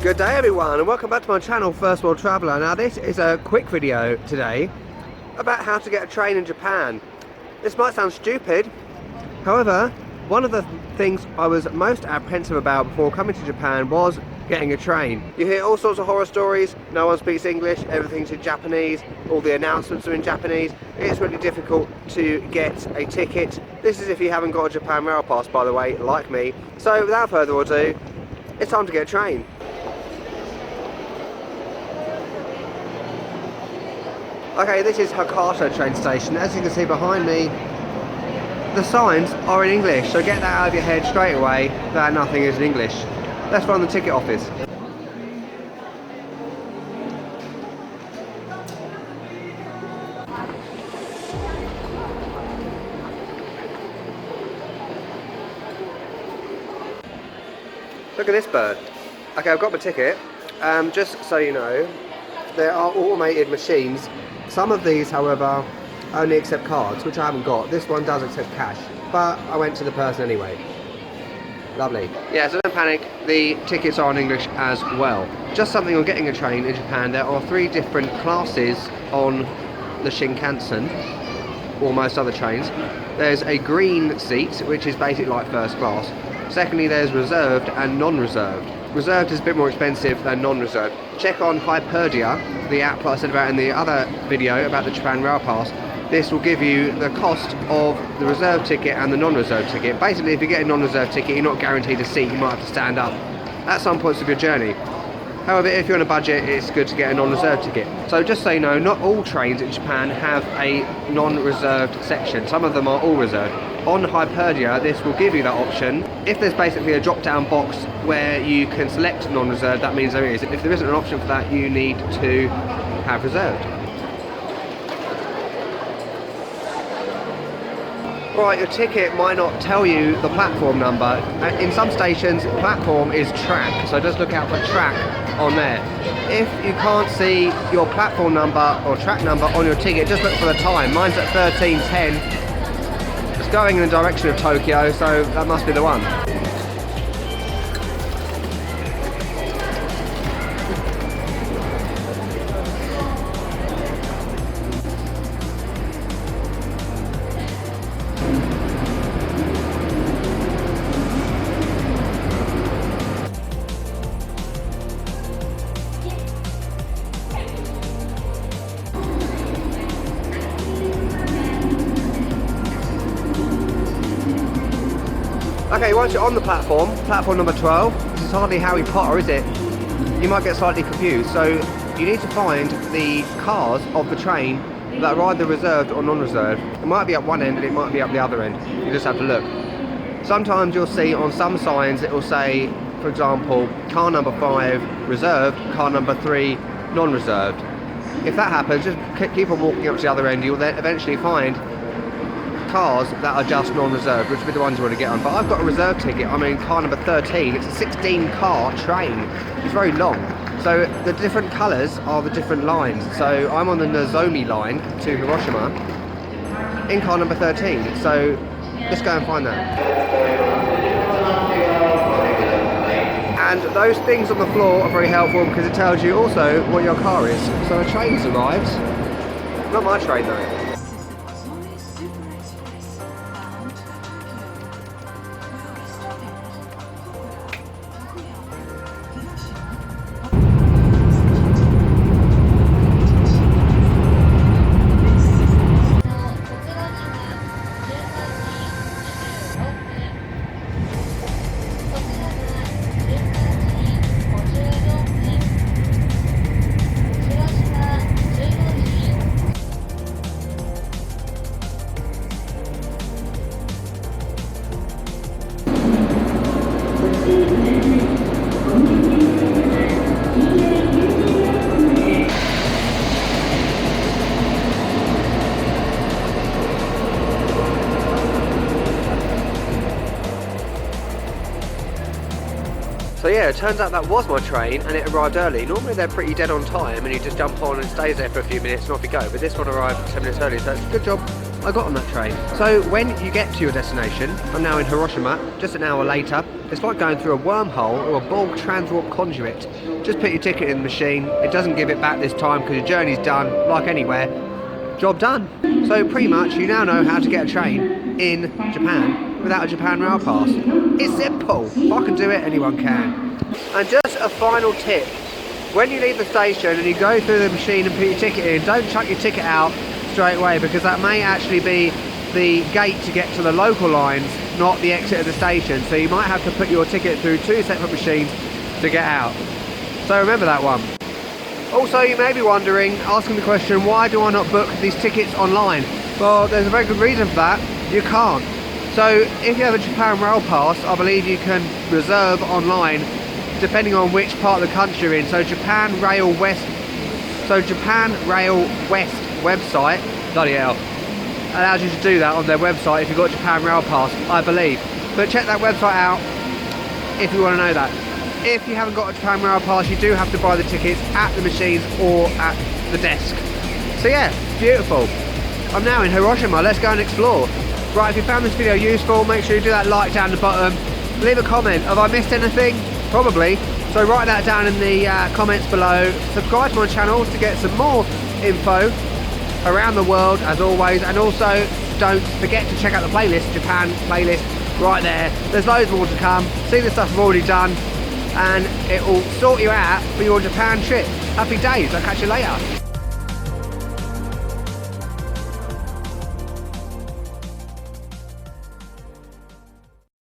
Good day everyone and welcome back to my channel, First World Traveller. Now this is a quick video today about how to get a train in Japan. This might sound stupid, however, one of the things I was most apprehensive about before coming to Japan was getting a train. You hear all sorts of horror stories, no one speaks English, everything's in Japanese, all the announcements are in Japanese. It's really difficult to get a ticket. This is if you haven't got a Japan Rail Pass, by the way, like me. So without further ado, it's time to get a train. Okay, this is Hakata train station. As you can see behind me, the signs are in English, so get that out of your head straight away that nothing is in English. Let's find the ticket office. Look at this bird. Okay, I've got my ticket. Just so you know, there are automated machines. Some of these, however, only accept cards, which I haven't got. This one does accept cash, but I went to the person anyway. Lovely. Yeah, so don't panic, the tickets are in English as well. Just something on getting a train in Japan, there are 3 different classes on the Shinkansen, or most other trains. There's a green seat, which is basically like first class. Secondly, there's reserved and non-reserved. Reserved is a bit more expensive than non-reserved. Check on Hyperdia, the app I said about in the other video about the Japan Rail Pass. This will give you the cost of the reserved ticket and the non-reserved ticket. Basically, if you get a non-reserved ticket, you're not guaranteed a seat, you might have to stand up at some points of your journey. However, if you're on a budget, it's good to get a non-reserved ticket. So just so you know, not all trains in Japan have a non-reserved section. Some of them are all reserved. On Hyperdia, this will give you that option. If there's basically a drop-down box where you can select non-reserved, that means there is. If there isn't an option for that, you need to have reserved. Right, your ticket might not tell you the platform number. In some stations, platform is track, so just look out for track on there. If you can't see your platform number or track number on your ticket, just look for the time. Mine's at 13:10. It's going in the direction of Tokyo, so that must be the one. Okay, once you're on the platform number 12, this is hardly Harry Potter, is it? You might get slightly confused, so you need to find the cars of the train that are either reserved or non-reserved. It might be up one end and it might be up the other end. You just have to look. Sometimes you'll see on some signs it will say, for example, car number 5 reserved, car number 3 non-reserved. If that happens, just keep on walking up to the other end. You'll then eventually find cars that are just non-reserved, which will be the ones you want to get on. But I've got a reserved ticket. I'm in car number 13. It's a 16 car train. It's very long. So the different colours are the different lines. So I'm on the Nozomi line to Hiroshima in car number 13. So let's go and find that. And those things on the floor are very helpful because it tells you also what your car is. So the train's arrived. Not my train though. So yeah, it turns out that was my train and it arrived early. Normally they're pretty dead on time and you just jump on and stays there for a few minutes and off you go. But this one arrived 10 minutes early, so it's a good job I got on that train. So when you get to your destination, I'm now in Hiroshima, just an hour later, it's like going through a wormhole or a Borg transwarp conduit. Just put your ticket in the machine, it doesn't give it back this time because your journey's done, like anywhere, job done. So pretty much you now know how to get a train in Japan without a Japan Rail Pass. It's simple. If I can do it, anyone can. And just a final tip. When you leave the station and you go through the machine and put your ticket in, don't chuck your ticket out straight away because that may actually be the gate to get to the local lines, not the exit of the station. So you might have to put your ticket through 2 separate machines to get out. So remember that one. Also, you may be wondering, asking the question, why do I not book these tickets online? Well, there's a very good reason for that. You can't. So if you have a Japan Rail Pass, I believe you can reserve online depending on which part of the country you're in. So Japan Rail West website, bloody hell, allows you to do that on their website if you've got Japan Rail Pass, I believe. But check that website out if you want to know that. If you haven't got a Japan Rail Pass, you do have to buy the tickets at the machines or at the desk. So yeah, beautiful. I'm now in Hiroshima, let's go and explore. Right, if you found this video useful, make sure you do that like down the bottom. Leave a comment. Have I missed anything? Probably. So write that down in the comments below. Subscribe to my channel to get some more info around the world as always, and also don't forget to check out the playlist, Japan playlist, right there. There's loads more to come. See the stuff I've already done, and it will sort you out for your Japan trip. Happy days. I'll catch you later.